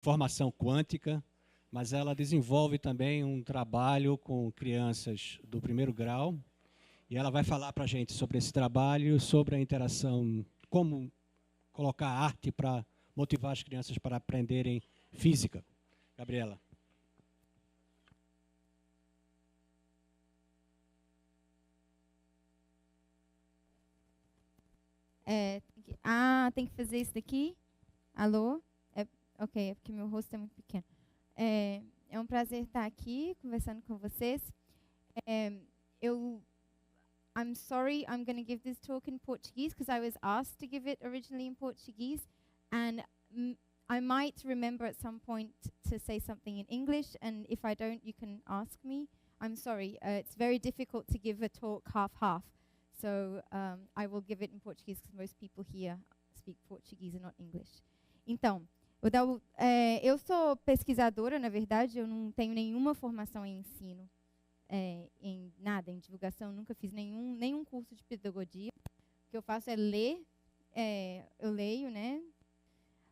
formação quântica, mas ela desenvolve também um trabalho com crianças do primeiro grau, e ela vai falar para a gente sobre esse trabalho, sobre a interação, como colocar arte para motivar as crianças para aprenderem física. Gabriela. Tem que fazer isso daqui? Alô? Ok, é porque meu rosto é muito pequeno. É um prazer estar aqui conversando com vocês. I'm sorry, I'm going to give this talk in Portuguese because I was asked to give it originally in Portuguese, and I might remember at some point to say something in English, and if I don't, you can ask me. I'm sorry, it's very difficult to give a talk half-half, so I will give it in Portuguese because most people here speak Portuguese and not English. Então, eu sou pesquisadora, na verdade, eu não tenho nenhuma formação em ensino. Em nada, em divulgação, nunca fiz nenhum curso de pedagogia. O que eu faço é ler, eu leio, né,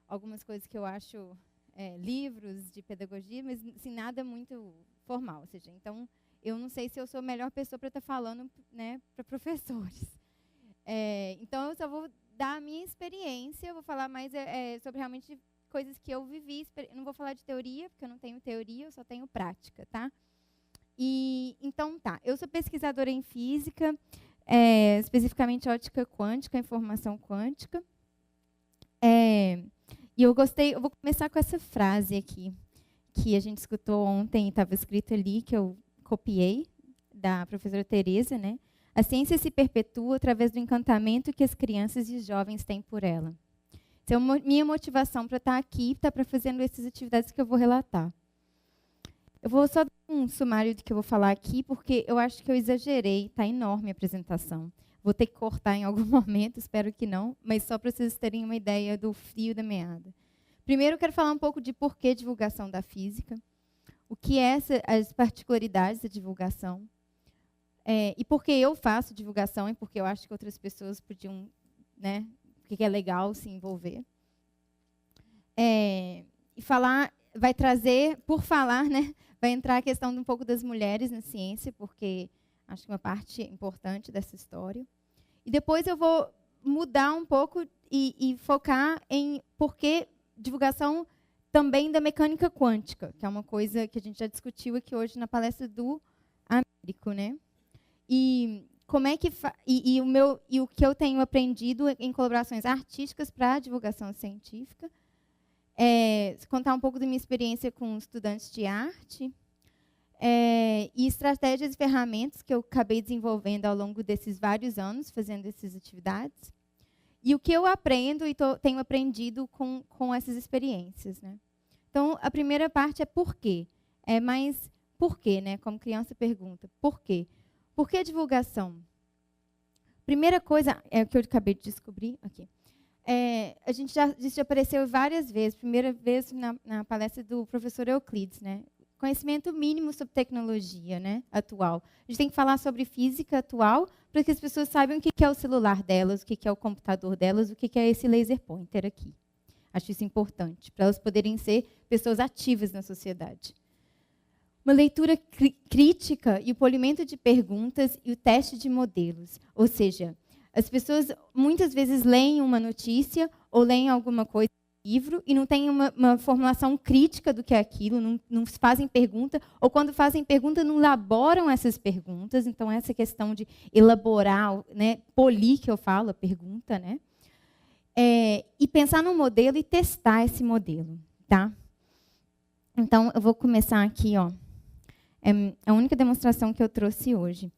algumas coisas que eu acho, livros de pedagogia, mas assim, nada muito formal. Ou seja, então, eu não sei se eu sou a melhor pessoa para estar falando, né, para professores. Então, eu só vou dar a minha experiência, eu vou falar mais sobre realmente coisas que eu vivi. Eu não vou falar de teoria, porque eu não tenho teoria, eu só tenho prática, tá? Então, eu sou pesquisadora em física, especificamente ótica quântica, informação quântica. E eu vou começar com essa frase aqui, que a gente escutou ontem, estava escrito ali, que eu copiei, da professora Teresa, né? A ciência se perpetua através do encantamento que as crianças e os jovens têm por ela. Então, minha motivação para estar aqui, para fazendo essas atividades que eu vou relatar. Eu vou só dar um sumário do que eu vou falar aqui, porque eu acho que eu exagerei, está enorme a apresentação. Vou ter que cortar em algum momento, espero que não, mas só para vocês terem uma ideia do fio da meada. Primeiro, eu quero falar um pouco de por que divulgação da física, o que as particularidades da divulgação, e por que eu faço divulgação, e porque eu acho que outras pessoas podiam, né, porque é legal se envolver. E falar, vai trazer, por falar, né, vai entrar a questão de um pouco das mulheres na ciência, porque acho que é uma parte importante dessa história. E depois eu vou mudar um pouco e focar em por que divulgação também da mecânica quântica, que é uma coisa que a gente já discutiu aqui hoje na palestra do Américo, né? E como é que o que eu tenho aprendido em colaborações artísticas para a divulgação científica. Contar um pouco da minha experiência com estudantes de arte, e estratégias e ferramentas que eu acabei desenvolvendo ao longo desses vários anos, fazendo essas atividades, e o que eu aprendo e tenho aprendido com essas experiências, né? Então, a primeira parte é por quê. Mas por quê, né? Como criança pergunta, por quê? Por que a divulgação? Primeira coisa, é o que eu acabei de descobrir aqui. Isso já apareceu várias vezes. Primeira vez na palestra do professor Euclides, né? Conhecimento mínimo sobre tecnologia, né, atual. A gente tem que falar sobre física atual para que as pessoas saibam o que é o celular delas, o que é o computador delas, o que é esse laser pointer aqui. Acho isso importante, para elas poderem ser pessoas ativas na sociedade. Uma leitura crítica e o polimento de perguntas e o teste de modelos. Ou seja, as pessoas muitas vezes leem uma notícia ou leem alguma coisa no livro e não têm uma formulação crítica do que é aquilo, não fazem pergunta, ou quando fazem pergunta, não elaboram essas perguntas. Então, essa questão de elaborar, né, polir, que eu falo, a pergunta, né? E pensar num modelo e testar esse modelo. Tá? Então, eu vou começar aqui. Ó. É a única demonstração que eu trouxe hoje.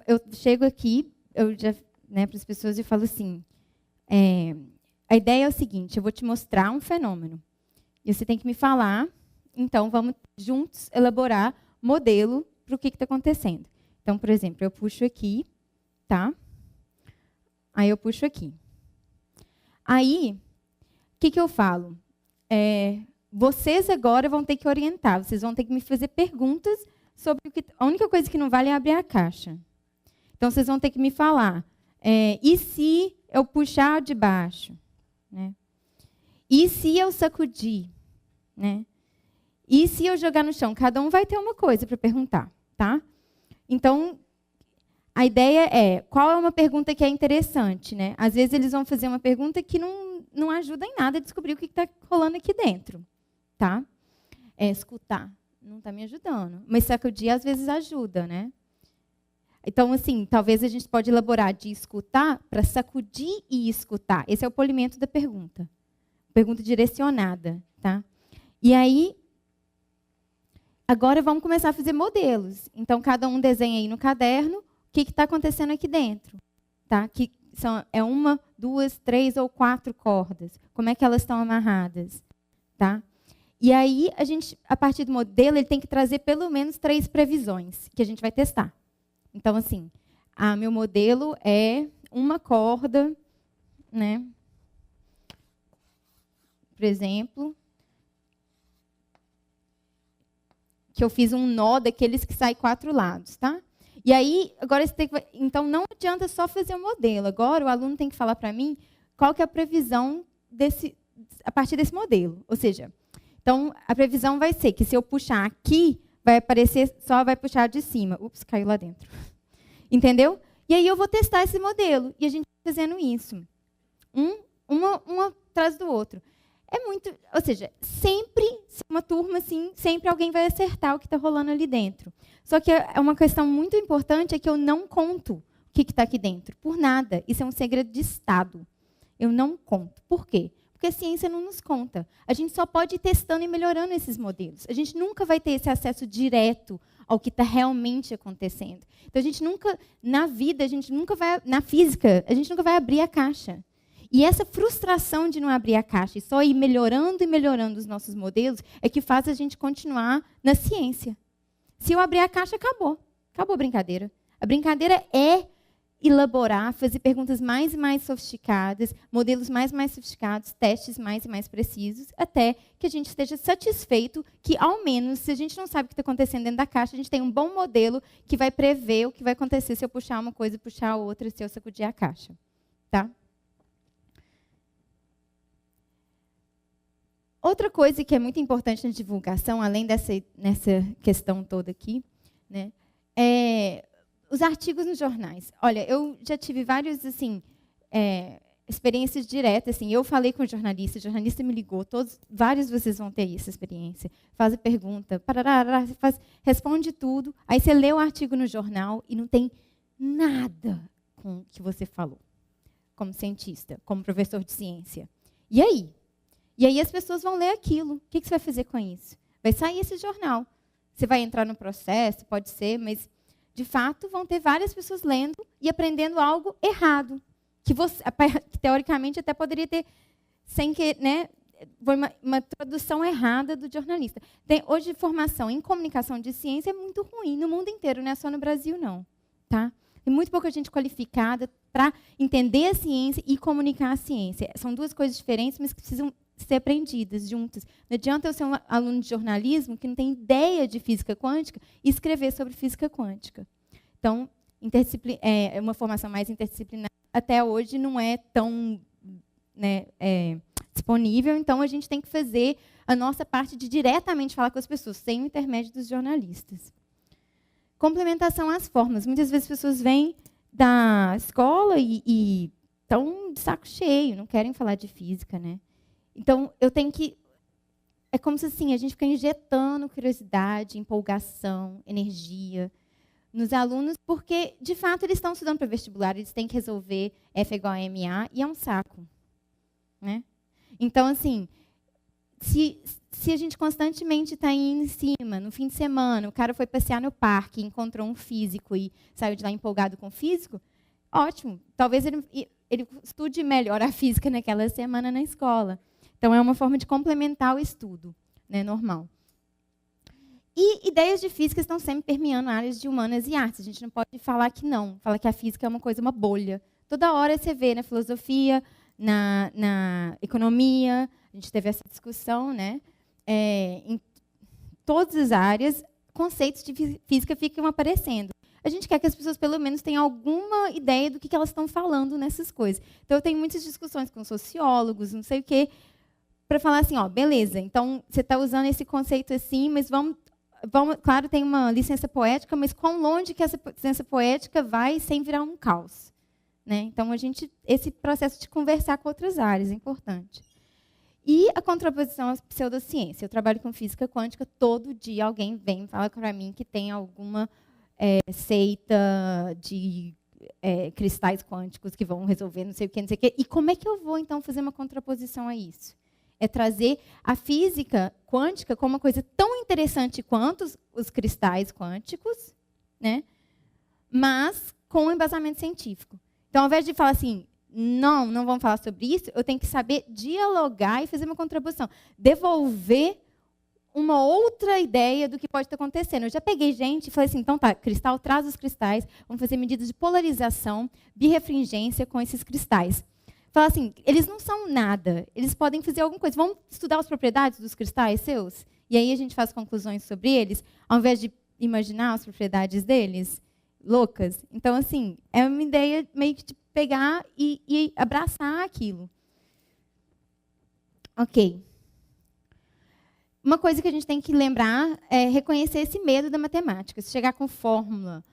Eu chego aqui, né, para as pessoas e falo assim, a ideia é o seguinte, eu vou te mostrar um fenômeno. E você tem que me falar, então vamos juntos elaborar modelo para o que está acontecendo. Então, por exemplo, eu puxo aqui, tá? Aí eu puxo aqui. Aí, o que eu falo? Vocês agora vão ter que orientar, vocês vão ter que me fazer perguntas sobre o que... A única coisa que não vale é abrir a caixa. Então, vocês vão ter que me falar, e se eu puxar de baixo? né? E se eu sacudir, né? E se eu jogar no chão? Cada um vai ter uma coisa para perguntar, tá? Então, a ideia é, qual é uma pergunta que é interessante, né? Às vezes eles vão fazer uma pergunta que não ajuda em nada a descobrir o que está rolando aqui dentro, tá? Escutar, não está me ajudando. Mas sacudir, às vezes, ajuda, né? Então, assim, talvez a gente pode elaborar de escutar para sacudir e escutar. Esse é o polimento da pergunta. Pergunta direcionada, tá? E aí, agora vamos começar a fazer modelos. Então, cada um desenha aí no caderno o que está acontecendo aqui dentro, tá? Que é 1, 2, 3 ou 4 cordas. Como é que elas estão amarradas, tá? E aí, a partir do modelo, ele tem que trazer pelo menos 3 previsões que a gente vai testar. Então, assim, meu modelo é uma corda, né? Por exemplo, que eu fiz um nó daqueles que sai 4 lados, tá? E aí, agora você tem que... Então, não adianta só fazer o modelo. Agora, o aluno tem que falar para mim qual que é a previsão a partir desse modelo. Ou seja, então, a previsão vai ser que se eu puxar aqui, vai aparecer, só vai puxar de cima. Ups, caiu lá dentro. Entendeu? E aí eu vou testar esse modelo. E a gente vai fazendo isso. Um atrás do outro. É muito... Ou seja, sempre, uma turma assim, sempre alguém vai acertar o que está rolando ali dentro. Só que é uma questão muito importante é que eu não conto o que está aqui dentro. Por nada. Isso é um segredo de Estado. Eu não conto. Por quê? Porque a ciência não nos conta. A gente só pode ir testando e melhorando esses modelos. A gente nunca vai ter esse acesso direto ao que está realmente acontecendo. Então, a gente nunca, na vida, a gente nunca vai, na física, a gente nunca vai abrir a caixa. E essa frustração de não abrir a caixa e só ir melhorando e melhorando os nossos modelos é que faz a gente continuar na ciência. Se eu abrir a caixa, acabou. Acabou a brincadeira. A brincadeira é elaborar, fazer perguntas mais e mais sofisticadas, modelos mais e mais sofisticados, testes mais e mais precisos, até que a gente esteja satisfeito que, ao menos, se a gente não sabe o que está acontecendo dentro da caixa, a gente tem um bom modelo que vai prever o que vai acontecer se eu puxar uma coisa e puxar a outra, se eu sacudir a caixa. Tá? Outra coisa que é muito importante na divulgação, além nessa questão toda aqui, né, é os artigos nos jornais. Olha, eu já tive várias assim, experiências diretas. Assim, eu falei com o jornalista me ligou, vários de vocês vão ter essa experiência. Faz a pergunta, responde tudo, aí você lê o artigo no jornal e não tem nada com o que você falou, como cientista, como professor de ciência. E aí? E aí as pessoas vão ler aquilo. O que você vai fazer com isso? Vai sair esse jornal. Você vai entrar no processo, pode ser, mas, de fato, vão ter várias pessoas lendo e aprendendo algo errado. Que teoricamente, até poderia ter, sem que, né, foi uma tradução errada do jornalista. Hoje, formação em comunicação de ciência é muito ruim no mundo inteiro, não é só no Brasil, não. Tá? Tem muito pouca gente qualificada para entender a ciência e comunicar a ciência. São duas coisas diferentes, mas que precisam ser aprendidas juntas. Não adianta eu ser um aluno de jornalismo que não tem ideia de física quântica e escrever sobre física quântica. Então, uma formação mais interdisciplinar até hoje não é tão, né, disponível, então a gente tem que fazer a nossa parte de diretamente falar com as pessoas, sem o intermédio dos jornalistas. Complementação às formas. Muitas vezes as pessoas vêm da escola e estão de saco cheio, não querem falar de física, né? Então, eu tenho que... É como se assim, a gente fica injetando curiosidade, empolgação, energia nos alunos, porque, de fato, eles estão estudando para vestibular, eles têm que resolver F igual a MA, e é um saco. Né? Então, assim, se a gente constantemente está indo em cima, no fim de semana, o cara foi passear no parque, encontrou um físico e saiu de lá empolgado com o físico, ótimo. Talvez ele estude melhor a física naquela semana na escola. Então, é uma forma de complementar o estudo, né, normal. E ideias de física estão sempre permeando áreas de humanas e artes. A gente não pode falar que não, falar que a física é uma coisa, uma bolha. Toda hora você vê na filosofia, na economia, a gente teve essa discussão, né, em todas as áreas, conceitos de física ficam aparecendo. a gente quer que as pessoas, pelo menos, tenham alguma ideia do que elas estão falando nessas coisas. Então, eu tenho muitas discussões com sociólogos, não sei o quê, para falar assim, ó, beleza, então, você está usando esse conceito assim, mas vamos, claro, tem uma licença poética, mas quão longe que essa licença poética vai sem virar um caos? Né? Então, esse processo de conversar com outras áreas é importante. E a contraposição à pseudociência. Eu trabalho com física quântica, todo dia alguém vem e fala para mim que tem alguma seita de cristais quânticos que vão resolver não sei o quê. E como é que eu vou, então, fazer uma contraposição a isso? É trazer a física quântica como uma coisa tão interessante quanto os cristais quânticos, né? Mas com um embasamento científico. Então, ao invés de falar assim, não vamos falar sobre isso, eu tenho que saber dialogar e fazer uma contraposição. Devolver uma outra ideia do que pode estar acontecendo. Eu já peguei gente e falei assim, então tá, cristal, traz os cristais, vamos fazer medidas de polarização, birrefringência com esses cristais. Fala assim, eles não são nada, eles podem fazer alguma coisa. Vamos estudar as propriedades dos cristais seus? E aí a gente faz conclusões sobre eles, ao invés de imaginar as propriedades deles, loucas. Então, assim, é uma ideia meio que de pegar e abraçar aquilo. Ok. Uma coisa que a gente tem que lembrar é reconhecer esse medo da matemática. Se chegar com fórmula,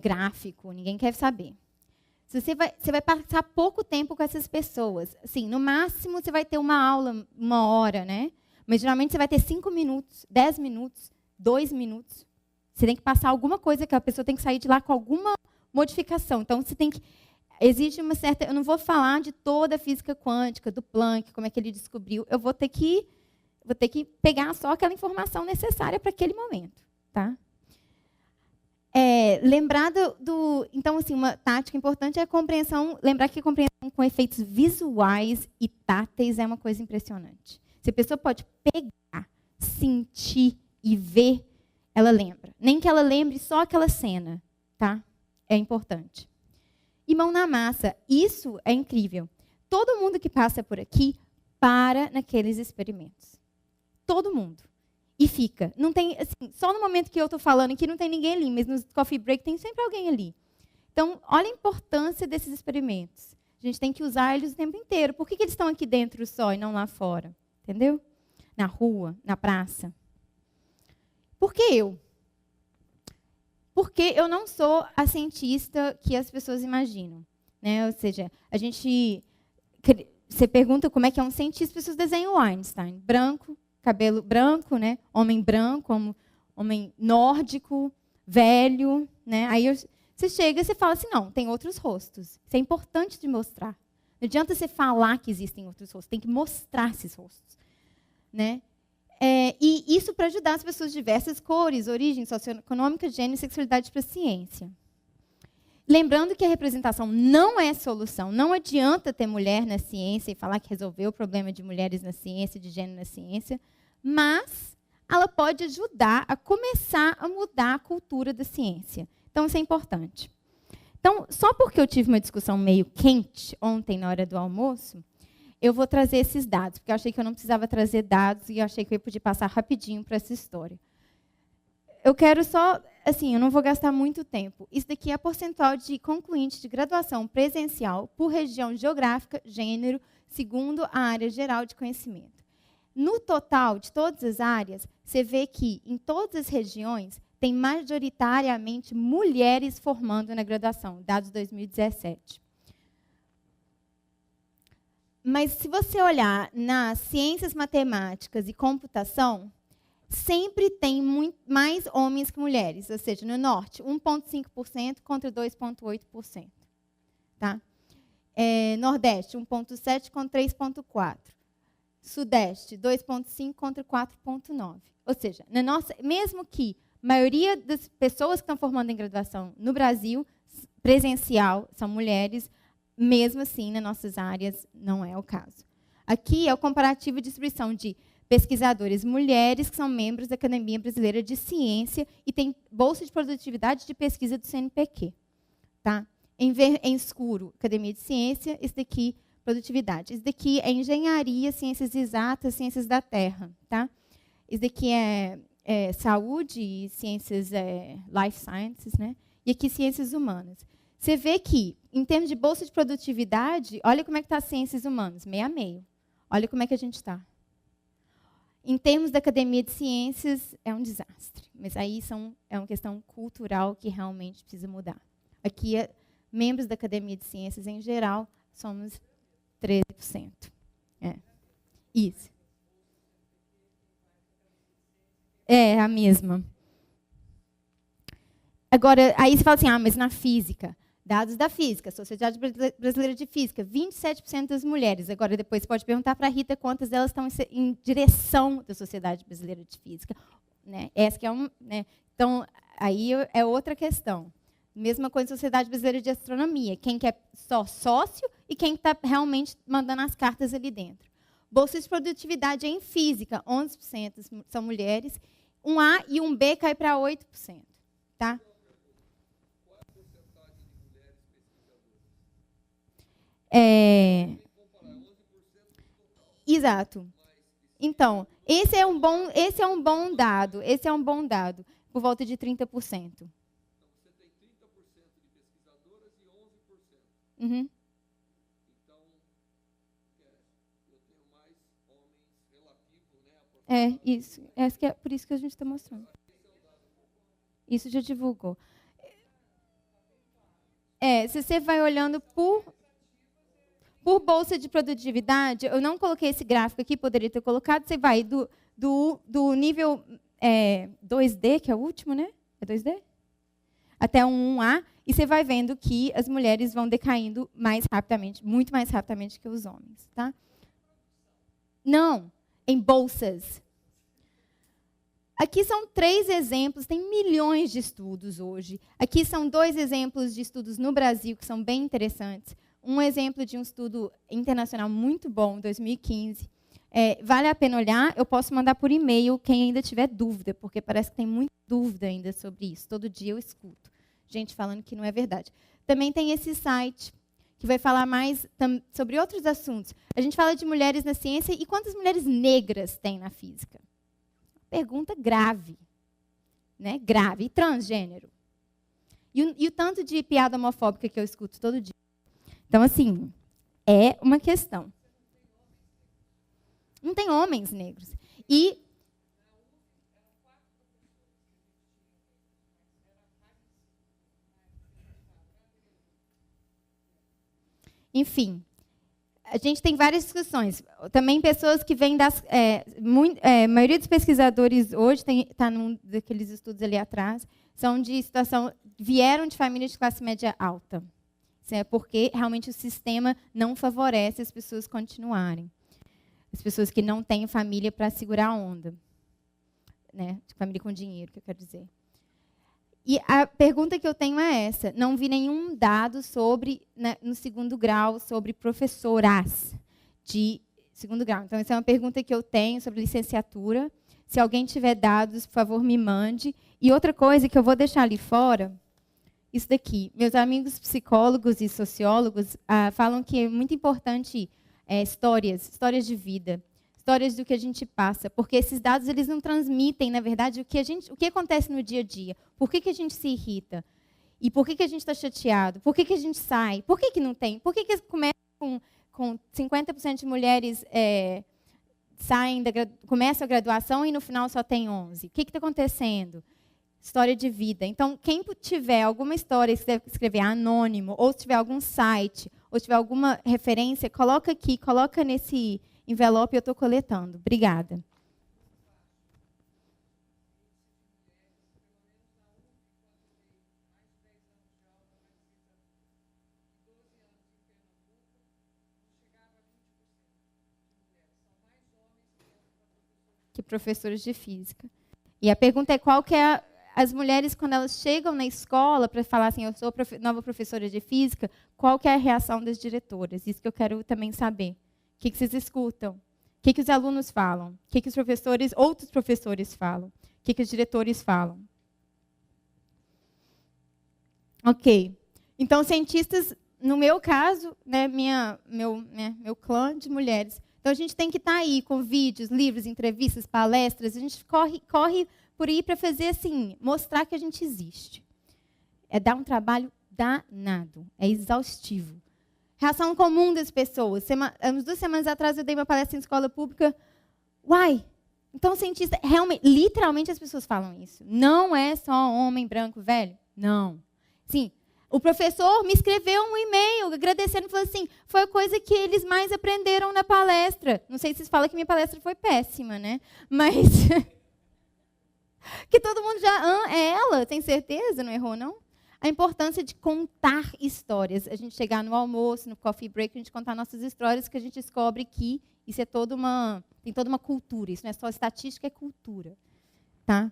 gráfico, ninguém quer saber. Você vai passar pouco tempo com essas pessoas. Assim, no máximo, você vai ter uma aula, 1 hora, né? Mas, geralmente, você vai ter 5 minutos, 10 minutos, 2 minutos. Você tem que passar alguma coisa que a pessoa tem que sair de lá com alguma modificação. Então, você tem que... Existe uma certa... Eu não vou falar de toda a física quântica, do Planck, como é que ele descobriu. Eu vou ter que pegar só aquela informação necessária para aquele momento. Tá? Lembrar então, assim, uma tática importante é a compreensão. Lembrar que a compreensão com efeitos visuais e táteis é uma coisa impressionante. Se a pessoa pode pegar, sentir e ver, ela lembra. Nem que ela lembre só aquela cena. Tá? É importante. E mão na massa. Isso é incrível. Todo mundo que passa por aqui para naqueles experimentos. Todo mundo. E fica. Não tem, assim, só no momento que eu estou falando aqui, não tem ninguém ali, mas no coffee break tem sempre alguém ali. Então, olha a importância desses experimentos. A gente tem que usar eles o tempo inteiro. Por que eles estão aqui dentro só e não lá fora? Entendeu? Na rua, na praça. Por que eu? Porque eu não sou a cientista que as pessoas imaginam. Né? Ou seja, você pergunta como é que é um cientista, as pessoas desenham o Einstein. Branco, cabelo branco, né? Homem branco, homem nórdico, velho. Né? Aí você chega e você fala assim, não, tem outros rostos. Isso é importante de mostrar. Não adianta você falar que existem outros rostos, tem que mostrar esses rostos. Né? E isso para ajudar as pessoas de diversas cores, origem socioeconômica, gênero e sexualidade para a ciência. Lembrando que a representação não é solução. Não adianta ter mulher na ciência e falar que resolveu o problema de mulheres na ciência, de gênero na ciência, mas ela pode ajudar a começar a mudar a cultura da ciência. Então, isso é importante. Então, só porque eu tive uma discussão meio quente ontem, na hora do almoço, eu vou trazer esses dados, porque eu achei que eu não precisava trazer dados e eu achei que eu podia passar rapidinho para essa história. Eu quero só, assim, eu não vou gastar muito tempo. Isso daqui é a percentual de concluintes de graduação presencial por região geográfica, gênero, segundo a área geral de conhecimento. No total de todas as áreas, você vê que em todas as regiões tem majoritariamente mulheres formando na graduação, dados 2017. Mas, se você olhar nas ciências matemáticas e computação, sempre tem mais homens que mulheres. Ou seja, no norte, 1,5% contra 2,8%. Tá? Nordeste, 1,7% contra 3,4%. Sudeste, 2,5% contra 4,9%. Ou seja, mesmo que a maioria das pessoas que estão formando em graduação no Brasil, presencial, são mulheres, mesmo assim, nas nossas áreas, não é o caso. Aqui é o comparativo de distribuição de pesquisadores mulheres que são membros da Academia Brasileira de Ciência e têm bolsa de produtividade de pesquisa do CNPq. Tá? Em escuro, Academia de Ciência, esse daqui, produtividade. Esse daqui é engenharia, ciências exatas, ciências da terra. Tá? Esse daqui é saúde e ciências life sciences, né? e aqui ciências humanas. Você vê que, em termos de bolsa de produtividade, olha como é que está as ciências humanas, meio a meio. Olha como é que a gente está. Em termos da academia de ciências, é um desastre. Mas aí é uma questão cultural que realmente precisa mudar. Aqui, membros da academia de ciências, em geral, somos 13%. Isso. É a mesma. Agora, aí você fala assim, mas na física, dados da física, Sociedade Brasileira de Física, 27% das mulheres. Agora, depois você pode perguntar para a Rita quantas delas estão em direção da Sociedade Brasileira de Física. Né? Essa que é né? Então, aí é outra questão. Mesma coisa na Sociedade Brasileira de Astronomia. Quem que é só sócio e quem está realmente mandando as cartas ali dentro. Bolsa de produtividade em física, 11% são mulheres. Um A e um B cai para 8%. Tá? Exato. Então, esse é um bom dado. Esse é um bom dado, por volta de 30%. Então, você tem 30% de pesquisadoras e 11%. Uhum. Então, eu tenho mais homens relativos, né? Isso. É por isso que a gente está mostrando. Isso já divulgou. Se você vai olhando por bolsa de produtividade, eu não coloquei esse gráfico aqui, poderia ter colocado, você vai do nível 2D, que é o último, né? É 2D? Até um 1A, e você vai vendo que as mulheres vão decaindo mais rapidamente, muito mais rapidamente que os homens. Tá? Não, em bolsas. Aqui são 3 exemplos, tem milhões de estudos hoje. Aqui são 2 exemplos de estudos no Brasil que são bem interessantes. Um exemplo de um estudo internacional muito bom, 2015. Vale a pena olhar, eu posso mandar por e-mail quem ainda tiver dúvida, porque parece que tem muita dúvida ainda sobre isso. Todo dia eu escuto gente falando que não é verdade. Também tem esse site, que vai falar mais sobre outros assuntos. A gente fala de mulheres na ciência, e quantas mulheres negras tem na física? Pergunta grave. Né? Grave. E transgênero? E o tanto de piada homofóbica que eu escuto todo dia. Então, assim, é uma questão. Não tem homens negros. Enfim, a gente tem várias discussões. Também pessoas que vêm das... a maioria dos pesquisadores hoje está num daqueles estudos ali atrás, são de situação... vieram de famílias de classe média alta. Isso é porque realmente o sistema não favorece as pessoas continuarem. As pessoas que não têm família para segurar a onda. Né? Família com dinheiro, que eu quero dizer. E a pergunta que eu tenho é essa. Não vi nenhum dado sobre, né, no segundo grau, sobre professoras de segundo grau. Então, essa é uma pergunta que eu tenho sobre licenciatura. Se alguém tiver dados, por favor, me mande. E outra coisa que eu vou deixar ali fora, isso daqui. Meus amigos psicólogos e sociólogos falam que é muito importante histórias de vida. Histórias do que a gente passa, porque esses dados eles não transmitem, na verdade, o que acontece no dia a dia. Por que a gente se irrita? E por que a gente está chateado? Por que a gente sai? Por que não tem? Por que começa com 50% de mulheres começam a graduação e no final só tem 11%? O que está acontecendo? História de vida. Então, quem tiver alguma história, escrever anônimo, ou se tiver algum site, ou se tiver alguma referência, coloca aqui, coloca nesse envelope, eu estou coletando. Obrigada. Que professores de física. E a pergunta é qual que é as mulheres, quando elas chegam na escola para falar assim, eu sou nova professora de física, qual que é a reação das diretoras? Isso que eu quero também saber. O que vocês escutam? O que os alunos falam? O que os professores, outros professores falam? O que os diretores falam? Ok. Então, cientistas, no meu caso, né, meu clã de mulheres. Então, a gente tem que estar aí com vídeos, livros, entrevistas, palestras. A gente corre por aí para fazer assim, mostrar que a gente existe. dar um trabalho danado, é exaustivo. Reação comum das pessoas. Umas 2 semanas atrás eu dei uma palestra em escola pública. Uai, então cientista, realmente, literalmente as pessoas falam isso. Não é só homem branco velho, não. Sim, o professor me escreveu um e-mail agradecendo, falou assim, foi a coisa que eles mais aprenderam na palestra. Não sei se vocês falam que minha palestra foi péssima, né? Mas que todo mundo já é ela, tem certeza? Não errou, não? A importância de contar histórias. A gente chegar no almoço, no coffee break, a gente contar nossas histórias, que a gente descobre que isso é tem toda uma cultura. Isso não é só estatística, é cultura. Tá?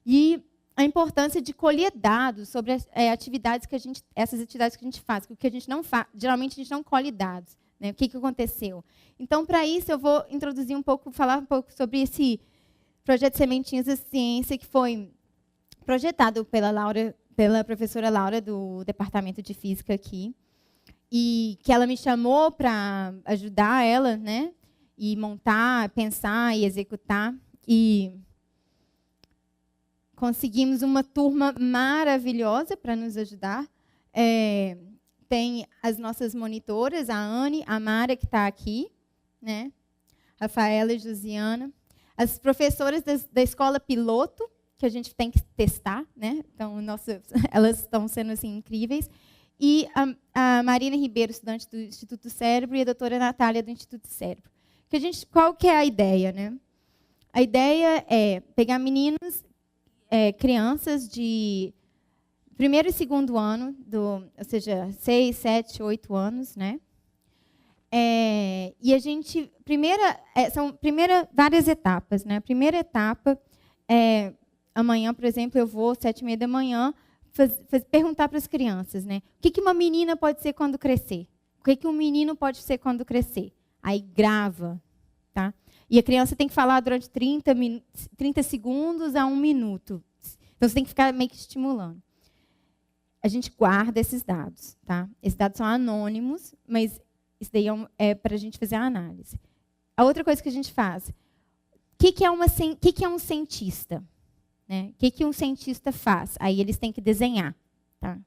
E a importância de colher dados sobre essas atividades que a gente faz, porque a gente não faz, geralmente a gente não colhe dados. Né? O que aconteceu? Então, para isso, eu vou introduzir falar um pouco sobre esse projeto Sementinhas da Ciência, que foi projetado pela professora Laura, do Departamento de Física aqui, e que ela me chamou para ajudar ela, né? E montar, pensar e executar. E conseguimos uma turma maravilhosa para nos ajudar. Tem as nossas monitoras, a Anne, a Mara, que está aqui, né? Rafaela e Josiana. As professoras da escola piloto, que a gente tem que testar, né? Então, elas estão sendo assim, incríveis. E a Marina Ribeiro, estudante do Instituto Cérebro, e a doutora Natália, do Instituto Cérebro. Qual que é a ideia? Né? A ideia é pegar meninos, crianças de primeiro e segundo ano, ou seja, 6, 7, 8 anos, né? E a gente, são várias etapas. Né? A primeira etapa é, amanhã, por exemplo, eu vou, 7h30 da manhã, perguntar para as crianças, né? O que uma menina pode ser quando crescer? O que um menino pode ser quando crescer? Aí grava. Tá? E a criança tem que falar durante 30 segundos a 1 minuto. Então, você tem que ficar meio que estimulando. A gente guarda esses dados. Tá? Esses dados são anônimos, mas isso daí é para a gente fazer a análise. A outra coisa que a gente faz, o que é um cientista? Né? O que um cientista faz? Aí eles têm que desenhar. Tá?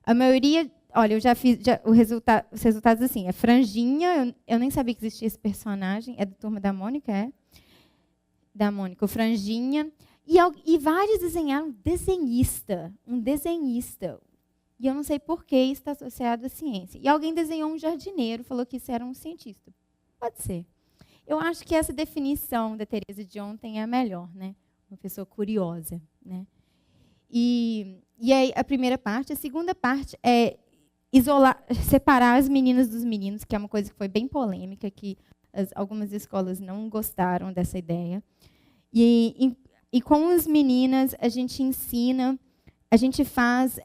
A maioria, olha, eu já fiz os resultados assim, é Franjinha, eu nem sabia que existia esse personagem, é da Turma da Mônica, da Mônica, o Franjinha, e vários desenharam um desenhista. E eu não sei por que isso está associado à ciência. E alguém desenhou um jardineiro, falou que isso era um cientista. Pode ser. Eu acho que essa definição da Teresa de ontem é a melhor, né? Uma pessoa curiosa, né? E aí a primeira parte, a segunda parte é separar as meninas dos meninos, que é uma coisa que foi bem polêmica, que algumas escolas não gostaram dessa ideia. E com as meninas a gente ensina, a gente faz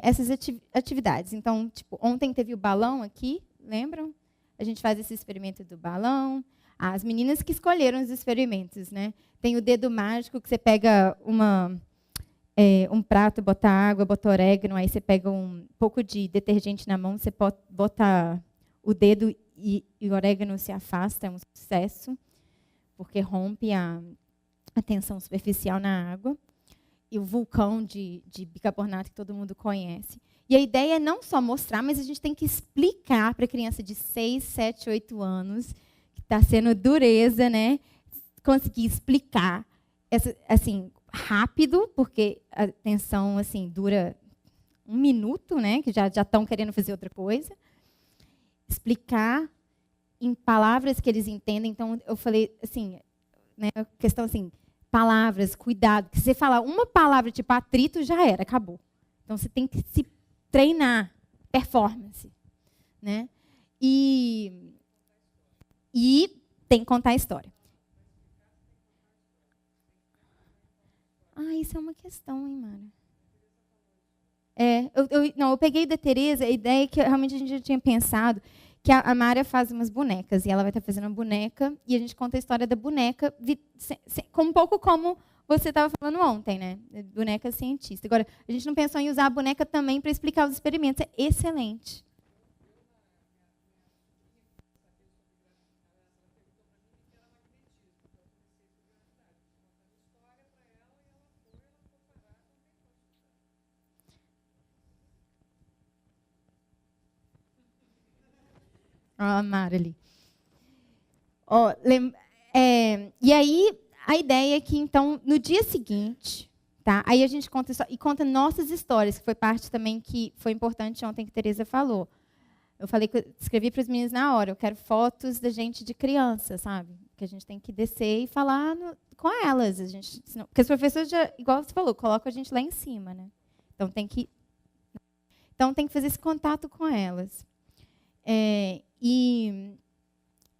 essas atividades. Então, tipo, ontem teve o balão aqui, lembram? A gente faz esse experimento do balão. As meninas que escolheram os experimentos, né? Tem o dedo mágico, que você pega um prato, bota água, bota orégano, aí você pega um pouco de detergente na mão, você bota o dedo e o orégano se afasta, é um sucesso, porque rompe a tensão superficial na água. E o vulcão de bicarbonato que todo mundo conhece. E a ideia é não só mostrar, mas a gente tem que explicar para a criança de 6, 7, 8 anos, que está sendo dureza, né? Conseguir explicar assim, rápido, porque a tensão assim, dura 1 minuto, né? Que já estão querendo fazer outra coisa. Explicar em palavras que eles entendem. Então, eu falei assim, né? Questão assim, palavras, cuidado. Se você falar uma palavra tipo atrito, já era, acabou. Então, você tem que se treinar, performance. Né? E tem que contar a história. Isso é uma questão, hein, Mara? Eu peguei da Teresa a ideia que realmente a gente já tinha pensado, que a Mara faz umas bonecas, e ela vai estar fazendo uma boneca, e a gente conta a história da boneca, um pouco como você estava falando ontem, né? Boneca cientista. Agora, a gente não pensou em usar a boneca também para explicar os experimentos. É excelente. A Mara ali. E aí, a ideia é que, então, no dia seguinte, tá? Aí a gente conta nossas histórias, que foi parte também que foi importante ontem que a Tereza falou. Eu falei que eu escrevi para os meninos na hora, eu quero fotos da gente de criança, sabe? Que a gente tem que descer e falar com elas. Porque os professores, igual você falou, colocam a gente lá em cima, né? Então tem que fazer esse contato com elas.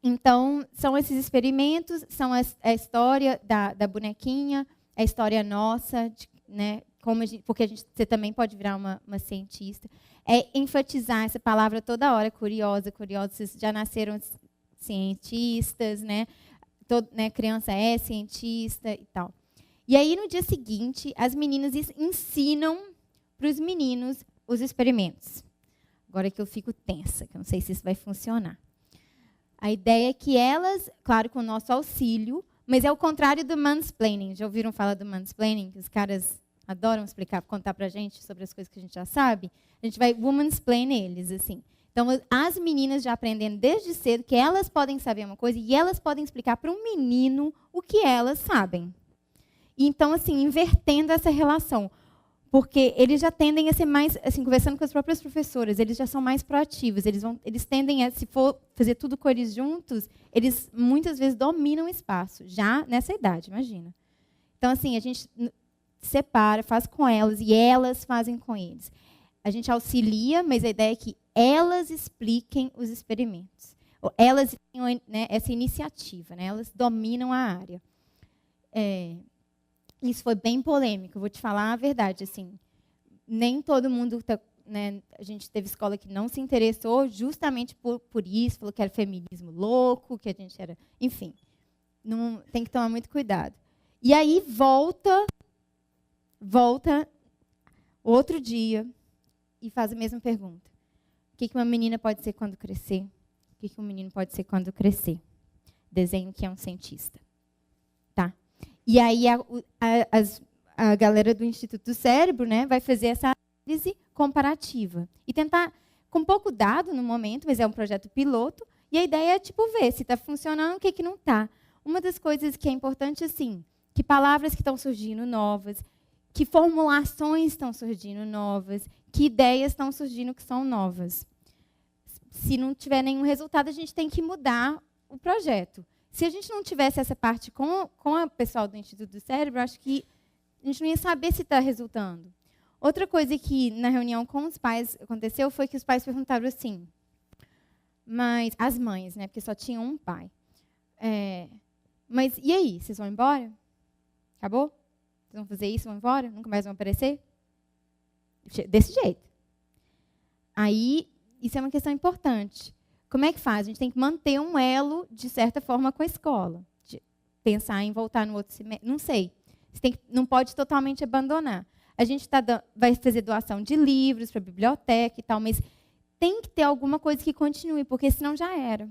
Então, são esses experimentos, são a história da bonequinha, a história nossa, né? Porque você também pode virar uma cientista. É enfatizar essa palavra toda hora, curiosa, vocês já nasceram cientistas, né? Criança é cientista e tal. E aí, no dia seguinte, as meninas ensinam para os meninos os experimentos. Agora que eu fico tensa, que eu não sei se isso vai funcionar. A ideia é que elas, claro, com o nosso auxílio, mas é o contrário do mansplaining. Já ouviram falar do mansplaining? Que os caras adoram contar para a gente sobre as coisas que a gente já sabe. A gente vai womansplain eles, assim. Então, as meninas já aprendendo desde cedo que elas podem saber uma coisa e elas podem explicar para um menino o que elas sabem. E, então, assim, invertendo essa relação. Porque eles já tendem a ser mais, assim, conversando com as próprias professoras, eles já são mais proativos. Eles tendem a, se for fazer tudo com eles juntos, eles muitas vezes dominam o espaço, já nessa idade, imagina. Então, assim, a gente separa, faz com elas e elas fazem com eles. A gente auxilia, mas a ideia é que elas expliquem os experimentos. Elas têm, né, essa iniciativa, né, elas dominam a área. Isso foi bem polêmico, vou te falar a verdade. Assim, nem todo mundo, né, a gente teve escola que não se interessou justamente por isso, falou que era feminismo louco, que a gente era... Enfim, tem que tomar muito cuidado. E aí volta outro dia e faz a mesma pergunta. O que uma menina pode ser quando crescer? O que um menino pode ser quando crescer? Desenho que é um cientista. Tá? E aí a galera do Instituto do Cérebro, né, vai fazer essa análise comparativa. E tentar, com pouco dado no momento, mas é um projeto piloto, e a ideia é ver se está funcionando, o que não está. Uma das coisas que é importante, assim, que palavras que estão surgindo novas, que formulações estão surgindo novas, que ideias estão surgindo que são novas. Se não tiver nenhum resultado, a gente tem que mudar o projeto. Se a gente não tivesse essa parte com o pessoal do Instituto do Cérebro, acho que a gente não ia saber se está resultando. Outra coisa que, na reunião com os pais, aconteceu foi que os pais perguntaram assim, mas as mães, né, porque só tinha um pai. Mas e aí, vocês vão embora? Acabou? Vocês vão fazer isso, vão embora? Nunca mais vão aparecer? Desse jeito. Aí, isso é uma questão importante. Como é que faz? A gente tem que manter um elo, de certa forma, com a escola. De pensar em voltar no outro semestre. Não sei. Não pode totalmente abandonar. A gente vai fazer doação de livros para a biblioteca e tal, mas tem que ter alguma coisa que continue, porque senão já era.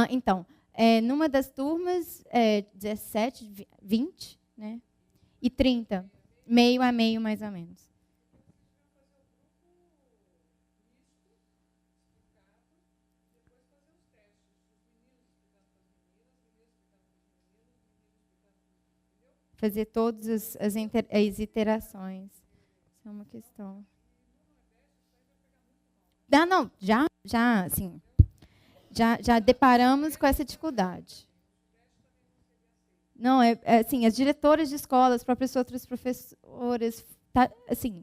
Então, numa das turmas, 17, 20, né? E 30. Meio a meio, mais ou menos. Fazer todas as iterações. Isso é uma questão. Não, assim, já deparamos com essa dificuldade. Não, assim, as diretoras de escola, as próprias outras professoras, assim,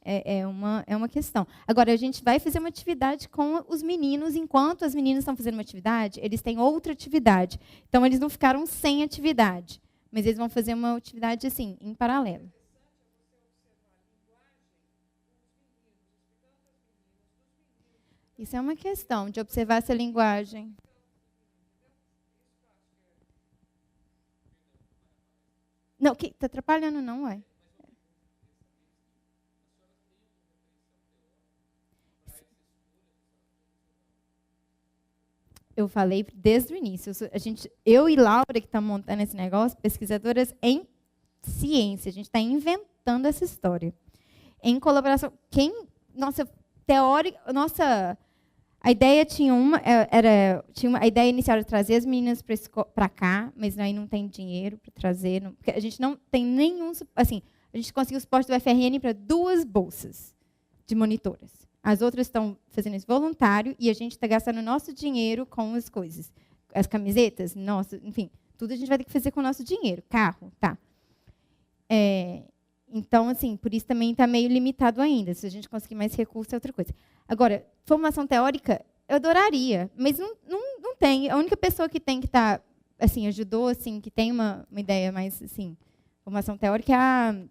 é uma questão. Agora, a gente vai fazer uma atividade com os meninos, enquanto as meninas estão fazendo uma atividade, eles têm outra atividade. Então, eles não ficaram sem atividade, mas eles vão fazer uma atividade, assim, em paralelo. Isso é uma questão de observar essa linguagem. Não, que está atrapalhando não, ué. Eu falei desde o início. Eu e Laura, que estamos montando esse negócio, pesquisadoras em ciência. A gente está inventando essa história. Em colaboração. Nossa, teórica, a ideia a ideia inicial era trazer as meninas para cá, mas aí não tem dinheiro para trazer, porque a gente não tem nenhum, assim, a gente conseguiu o suporte do FRN para 2 bolsas de monitoras. As outras estão fazendo isso voluntário e a gente está gastando nosso dinheiro com as coisas. As camisetas, enfim, tudo a gente vai ter que fazer com o nosso dinheiro. Carro, tá. Então, assim, por isso também está meio limitado ainda. Se a gente conseguir mais recursos, é outra coisa. Agora, formação teórica, eu adoraria, mas não tem. A única pessoa que tem que estar, assim, ajudou, assim, que tem uma ideia mais, assim, formação teórica é a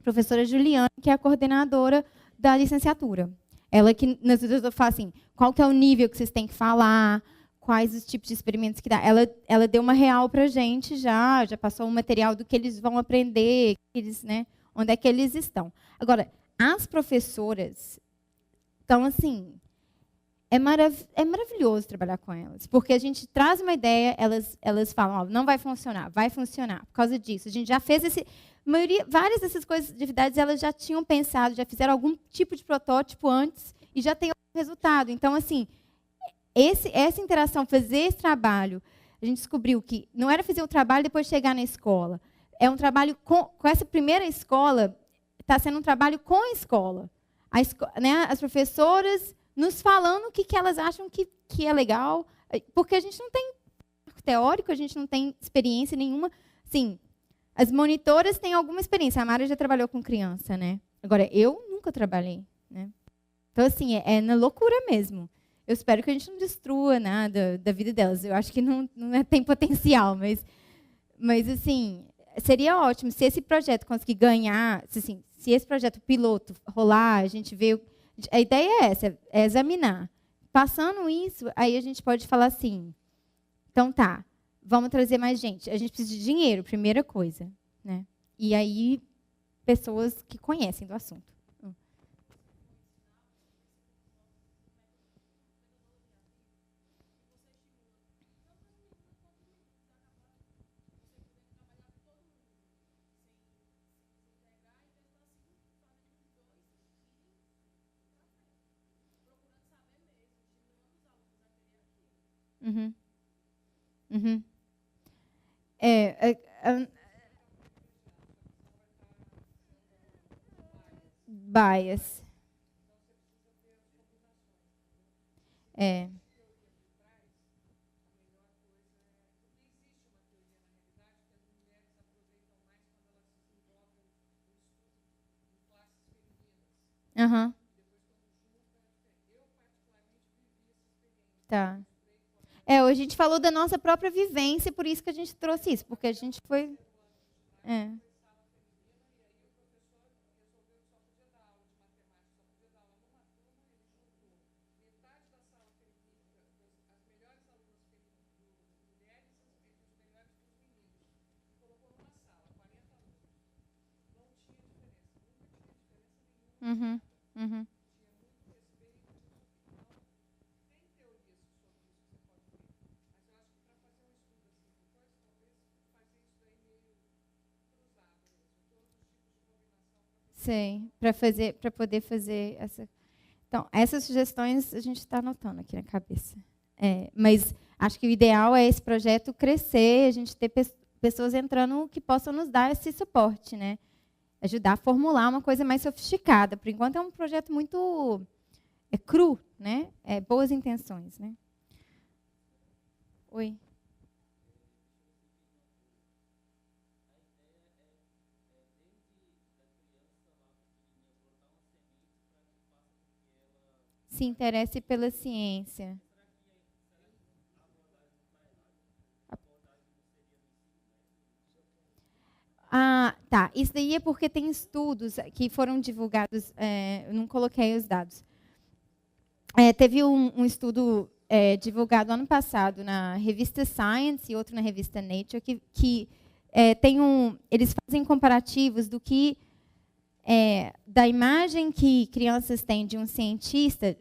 professora Juliana, que é a coordenadora da licenciatura. Ela que, nas vezes, eu falo assim, qual que é o nível que vocês têm que falar, quais os tipos de experimentos que dá. Ela deu uma real para a gente já passou um material do que eles vão aprender, né, onde é que eles estão. Agora, as professoras, então, assim, é maravilhoso trabalhar com elas, porque a gente traz uma ideia, elas falam, não vai funcionar por causa disso. A gente já fez várias dessas coisas, atividades, elas já tinham pensado, já fizeram algum tipo de protótipo antes e já tem um resultado. Então, assim, essa interação, fazer esse trabalho, a gente descobriu que não era fazer o trabalho e depois chegar na escola. É um trabalho com essa primeira escola, está sendo um trabalho com a escola. Né, as professoras nos falando o que elas acham que é legal, porque a gente não tem teórico, a gente não tem experiência nenhuma. Sim, as monitoras têm alguma experiência. A Mara já trabalhou com criança, né? Agora, eu nunca trabalhei, né? Então, assim, é na loucura mesmo. Eu espero que a gente não destrua nada da vida delas. Eu acho que não tem potencial, mas assim, seria ótimo se esse projeto conseguir ganhar, se esse projeto piloto rolar, a gente vê. A ideia é essa, é examinar. Passando isso, aí a gente pode falar assim, então tá, vamos trazer mais gente. A gente precisa de dinheiro, primeira coisa, né? E aí, pessoas que conhecem do assunto. Uhum. Uhum. Bias. É. Aham. Tá. Hoje a gente falou da nossa própria vivência, por isso que a gente trouxe isso, porque a gente foi. Uhum. Uhum. Sei, para poder fazer essa. Então, essas sugestões a gente está anotando aqui na cabeça. Mas acho que o ideal é esse projeto crescer, a gente ter pessoas entrando que possam nos dar esse suporte, né? Ajudar a formular uma coisa mais sofisticada. Por enquanto é um projeto muito cru, né? Boas intenções, né? Oi. Se interesse pela ciência. Tá. Isso daí é porque tem estudos que foram divulgados, eu não coloquei os dados. Teve um estudo divulgado ano passado na revista Science e outro na revista Nature, que eles fazem comparativos do que da imagem que crianças têm de um cientista,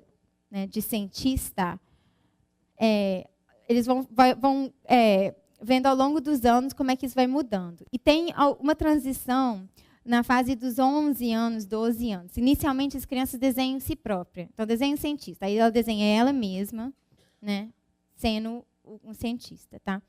né, de cientista, eles vão vendo ao longo dos anos como é que isso vai mudando. E tem uma transição na fase dos 11 anos, 12 anos. Inicialmente, as crianças desenham si própria. Então, desenha um cientista. Aí ela desenha ela mesma, né, sendo um cientista, tá?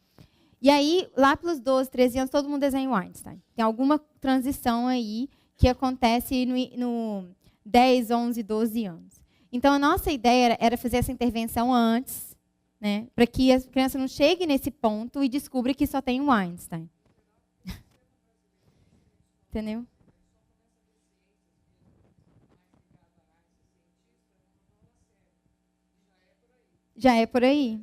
E aí, lá pelos 12, 13 anos, todo mundo desenha o Einstein. Tem alguma transição aí que acontece no 10, 11, 12 anos. Então, a nossa ideia era fazer essa intervenção antes, né, para que a criança não chegue nesse ponto e descubra que só tem o Einstein. Entendeu? Já é por aí.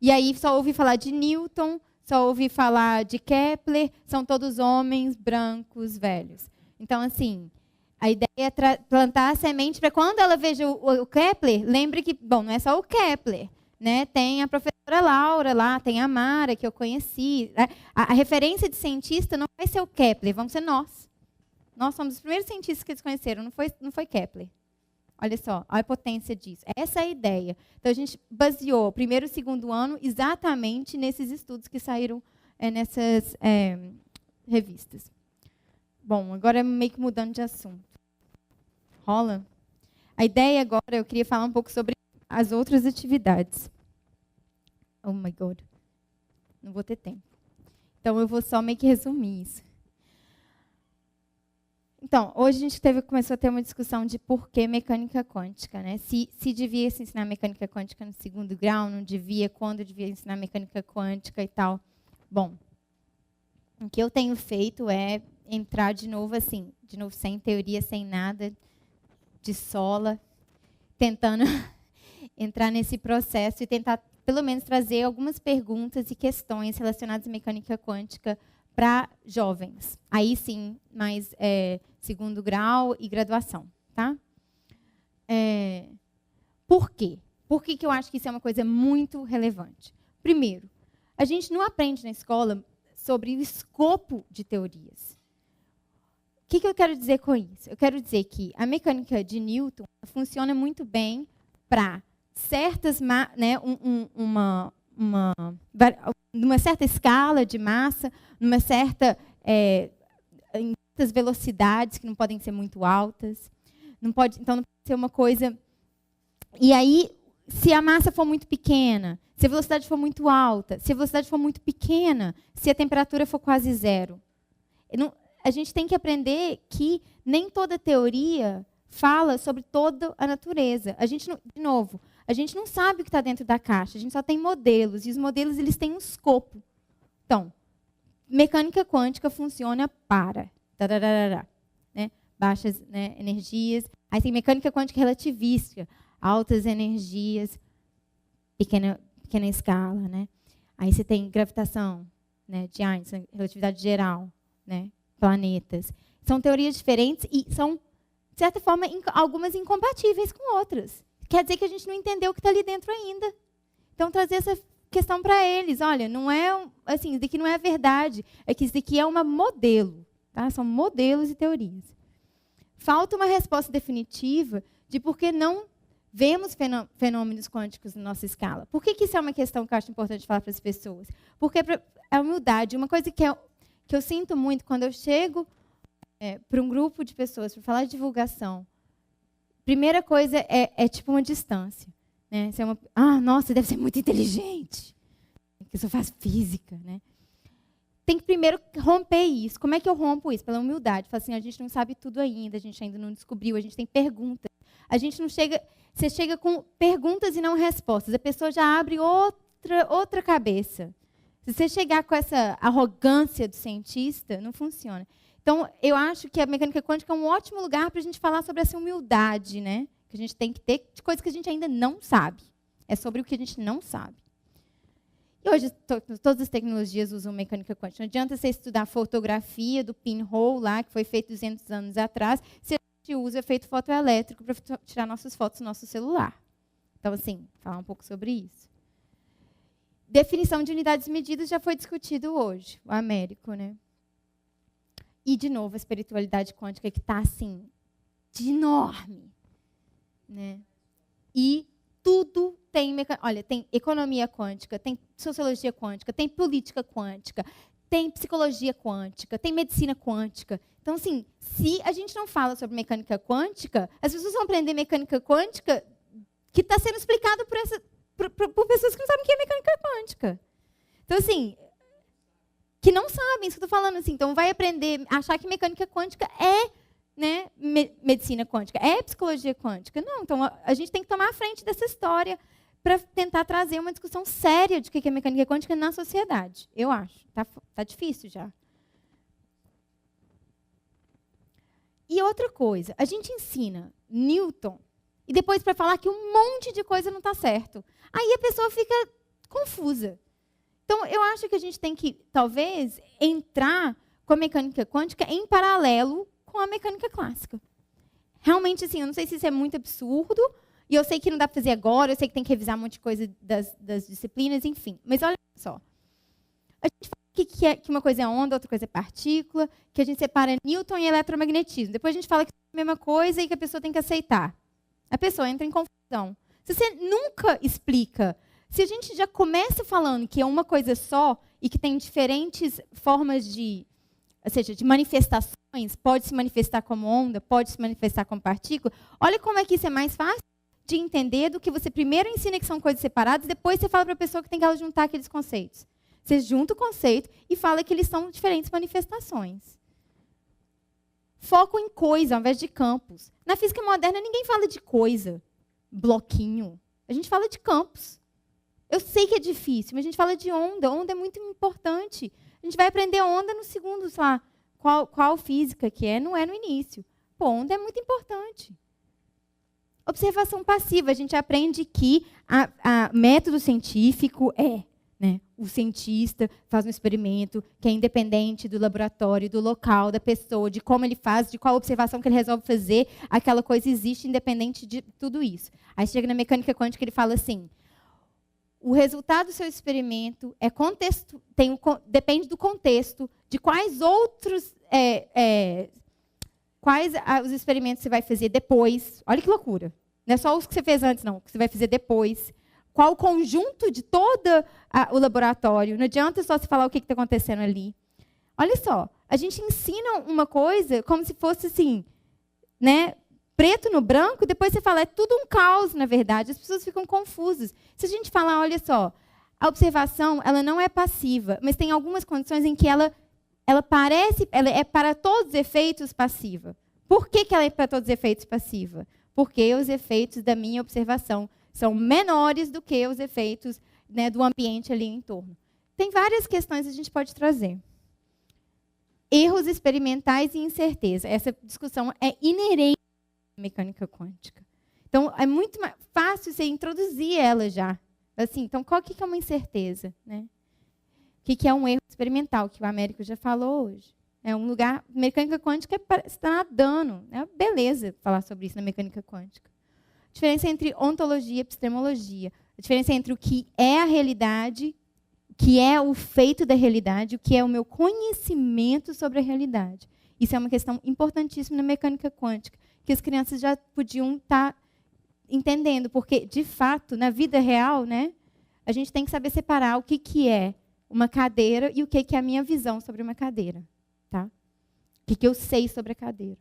E aí só ouvi falar de Newton, só ouvi falar de Kepler, são todos homens brancos, velhos. Então, assim, a ideia é plantar a semente para quando ela veja o Kepler, lembre que, bom, não é só o Kepler, né? Tem a professora Laura lá, tem a Mara, que eu conheci. A referência de cientista não vai ser o Kepler, vamos ser nós. Nós somos os primeiros cientistas que eles conheceram, não foi Kepler. Olha só, olha a potência disso. Essa é a ideia. Então, a gente baseou o primeiro e o segundo ano exatamente nesses estudos que saíram nessas revistas. Bom, agora meio que mudando de assunto. Rola? A ideia agora, eu queria falar um pouco sobre as outras atividades. Oh, my God. Não vou ter tempo. Então, eu vou só meio que resumir isso. Então, hoje a gente começou a ter uma discussão de por que mecânica quântica, né? Se devia se ensinar mecânica quântica no segundo grau, não devia, quando devia ensinar mecânica quântica e tal. Bom, o que eu tenho feito é entrar de novo assim, sem teoria, sem nada, de sola, tentando entrar nesse processo e tentar, pelo menos, trazer algumas perguntas e questões relacionadas à mecânica quântica para jovens. Aí sim, mais segundo grau e graduação, tá? Por quê? Por que eu acho que isso é uma coisa muito relevante? Primeiro, a gente não aprende na escola sobre o escopo de teorias. O que eu quero dizer com isso? Eu quero dizer que a mecânica de Newton funciona muito bem para certas, né, numa certa escala de massa, numa certa em certas velocidades que não podem ser muito altas. Então não pode ser uma coisa. E aí, se a massa for muito pequena, se a velocidade for muito alta, se a velocidade for muito pequena, se a temperatura for quase zero. A gente tem que aprender que nem toda teoria fala sobre toda a natureza. De novo, a gente não sabe o que está dentro da caixa, a gente só tem modelos, e os modelos eles têm um escopo. Então, mecânica quântica funciona para né, baixas, né, energias. Aí tem mecânica quântica relativística, altas energias, pequena escala. Né? Aí você tem gravitação, né, de Einstein, relatividade geral, né, planetas. São teorias diferentes e são, de certa forma, algumas incompatíveis com outras. Quer dizer que a gente não entendeu o que está ali dentro ainda. Então, trazer essa questão para eles. Olha, não é assim, isso daqui não é a verdade. É que isso daqui é um modelo. Tá? São modelos e teorias. Falta uma resposta definitiva de por que não vemos fenômenos quânticos na nossa escala. Por que isso é uma questão que eu acho importante falar para as pessoas? Porque a humildade, uma coisa que eu sinto muito quando eu chego para um grupo de pessoas para falar de divulgação, primeira coisa é tipo uma distância. Né? Nossa, deve ser muito inteligente. Que só faz física. Né? Tem que primeiro romper isso. Como é que eu rompo isso? Pela humildade. Falo assim, a gente não sabe tudo ainda, a gente ainda não descobriu, a gente tem perguntas. A gente não chega... Você chega com perguntas e não respostas. A pessoa já abre outra cabeça. Se você chegar com essa arrogância do cientista, não funciona. Então, eu acho que a mecânica quântica é um ótimo lugar para a gente falar sobre essa humildade, né? Que a gente tem que ter de coisas que a gente ainda não sabe. É sobre o que a gente não sabe. E hoje, todas as tecnologias usam mecânica quântica. Não adianta você estudar fotografia do pinhole lá, que foi feito 200 anos atrás, se a gente usa efeito fotoelétrico para tirar nossas fotos no nosso celular. Então, assim, falar um pouco sobre isso. Definição de unidades medidas já foi discutido hoje, o Américo, né? E, de novo, a espiritualidade quântica que está, assim, de enorme. Né? E tudo tem... Olha, tem economia quântica, tem sociologia quântica, tem política quântica, tem psicologia quântica, tem medicina quântica. Então, assim, se a gente não fala sobre mecânica quântica, as pessoas vão aprender mecânica quântica que está sendo explicado por pessoas que não sabem o que é mecânica quântica. Então, assim, que não sabem isso que eu estou falando. Assim, então, vai aprender, achar que mecânica quântica é, né, medicina quântica, é psicologia quântica. Não, então a gente tem que tomar a frente dessa história para tentar trazer uma discussão séria de o que é mecânica quântica na sociedade, eu acho. Tá difícil já. E outra coisa, a gente ensina Newton e depois para falar que um monte de coisa não está certo. Aí a pessoa fica confusa. Então, eu acho que a gente tem que, talvez, entrar com a mecânica quântica em paralelo com a mecânica clássica. Realmente, assim, eu não sei se isso é muito absurdo, e eu sei que não dá para fazer agora, eu sei que tem que revisar um monte de coisa das disciplinas, enfim. Mas olha só. A gente fala que uma coisa é onda, outra coisa é partícula, que a gente separa Newton e eletromagnetismo. Depois a gente fala que é a mesma coisa e que a pessoa tem que aceitar. A pessoa entra em confusão. Se você nunca explica, se a gente já começa falando que é uma coisa só e que tem diferentes formas de, ou seja, de manifestações, pode se manifestar como onda, pode se manifestar como partícula, olha como é que isso é mais fácil de entender do que você primeiro ensina que são coisas separadas, depois você fala para a pessoa que tem que ela juntar aqueles conceitos. Você junta o conceito e fala que eles são diferentes manifestações. Foco em coisa ao invés de campos. Na física moderna, ninguém fala de coisa, bloquinho. A gente fala de campos. Eu sei que é difícil, mas a gente fala de onda. Onda é muito importante. A gente vai aprender onda no segundo, sei lá, qual física que é, não é no início. Pô, onda é muito importante. Observação passiva. A gente aprende que a método científico é, né, o cientista faz um experimento que é independente do laboratório, do local, da pessoa, de como ele faz, de qual observação que ele resolve fazer, aquela coisa existe independente de tudo isso. Aí chega na mecânica quântica, ele fala assim, o resultado do seu experimento é depende do contexto, de quais outros os experimentos você vai fazer depois. Olha que loucura. Não é só os que você fez antes, não. O que você vai fazer depois. Qual o conjunto de todo o laboratório. Não adianta só se falar o que está acontecendo ali. Olha só. A gente ensina uma coisa como se fosse assim, né, preto no branco, e depois você fala, é tudo um caos, na verdade. As pessoas ficam confusas. Se a gente falar, olha só, a observação ela não é passiva, mas tem algumas condições em que ela é para todos os efeitos passiva. Por que ela é para todos os efeitos passiva? Porque os efeitos da minha observação são menores do que os efeitos, né, do ambiente ali em torno. Tem várias questões que a gente pode trazer. Erros experimentais e incerteza. Essa discussão é inerente à mecânica quântica. Então, é muito mais fácil você introduzir ela já. Assim, então, qual que é uma incerteza? Né? O que é um erro experimental, que o Américo já falou hoje? É um lugar... Mecânica quântica está nadando. É uma beleza falar sobre isso na mecânica quântica. A diferença entre ontologia e epistemologia. A diferença entre o que é a realidade, o que é o feito da realidade, o que é o meu conhecimento sobre a realidade. Isso é uma questão importantíssima na mecânica quântica, que as crianças já podiam estar entendendo, porque, de fato, na vida real, né, a gente tem que saber separar o que é uma cadeira e o que é a minha visão sobre uma cadeira. Tá? O que eu sei sobre a cadeira.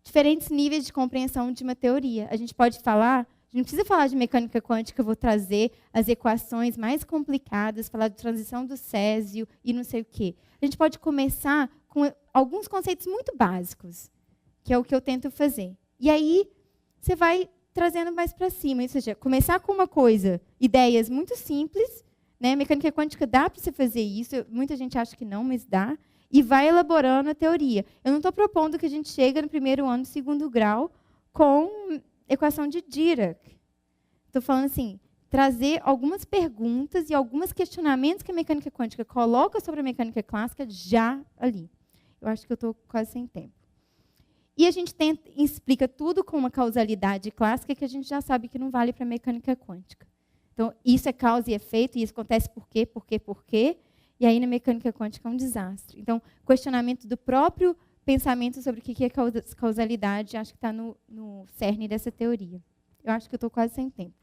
Diferentes níveis de compreensão de uma teoria. A gente pode falar, a gente não precisa falar de mecânica quântica, eu vou trazer as equações mais complicadas, falar de transição do Césio e não sei o quê. A gente pode começar com alguns conceitos muito básicos, que é o que eu tento fazer. E aí, você vai trazendo mais para cima. Ou seja, começar com uma coisa, ideias muito simples, né? Mecânica quântica dá para você fazer isso, muita gente acha que não, mas dá. E vai elaborando a teoria. Eu não estou propondo que a gente chegue no primeiro ano, segundo grau, com equação de Dirac. Estou falando assim, trazer algumas perguntas e alguns questionamentos que a mecânica quântica coloca sobre a mecânica clássica já ali. Eu acho que eu estou quase sem tempo. E a gente explica tudo com uma causalidade clássica que a gente já sabe que não vale para a mecânica quântica. Então, isso é causa e efeito, e isso acontece por quê? E aí, na mecânica quântica, é um desastre. Então, questionamento do próprio pensamento sobre o que é causalidade, acho que está no cerne dessa teoria. Eu acho que eu estou quase sem tempo.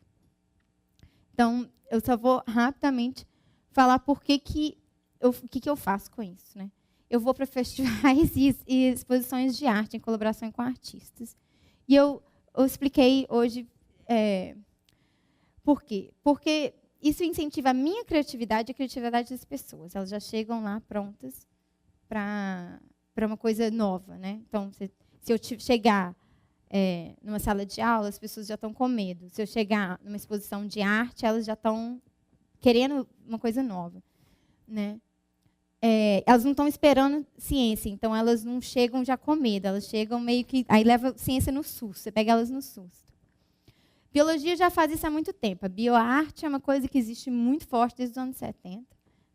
Então, eu só vou rapidamente falar por que o que eu faço com isso, né? Eu vou para festivais e exposições de arte em colaboração com artistas. E eu expliquei hoje por quê. Porque isso incentiva a minha criatividade e a criatividade das pessoas. Elas já chegam lá prontas para uma coisa nova, né? Então, se eu chegar numa sala de aula, as pessoas já estão com medo. Se eu chegar numa exposição de arte, elas já estão querendo uma coisa nova, né? Elas não estão esperando ciência, então elas não chegam já com medo, elas chegam meio que... Aí leva ciência no susto, você pega elas no susto. Biologia já faz isso há muito tempo. A bioarte é uma coisa que existe muito forte desde os anos 70,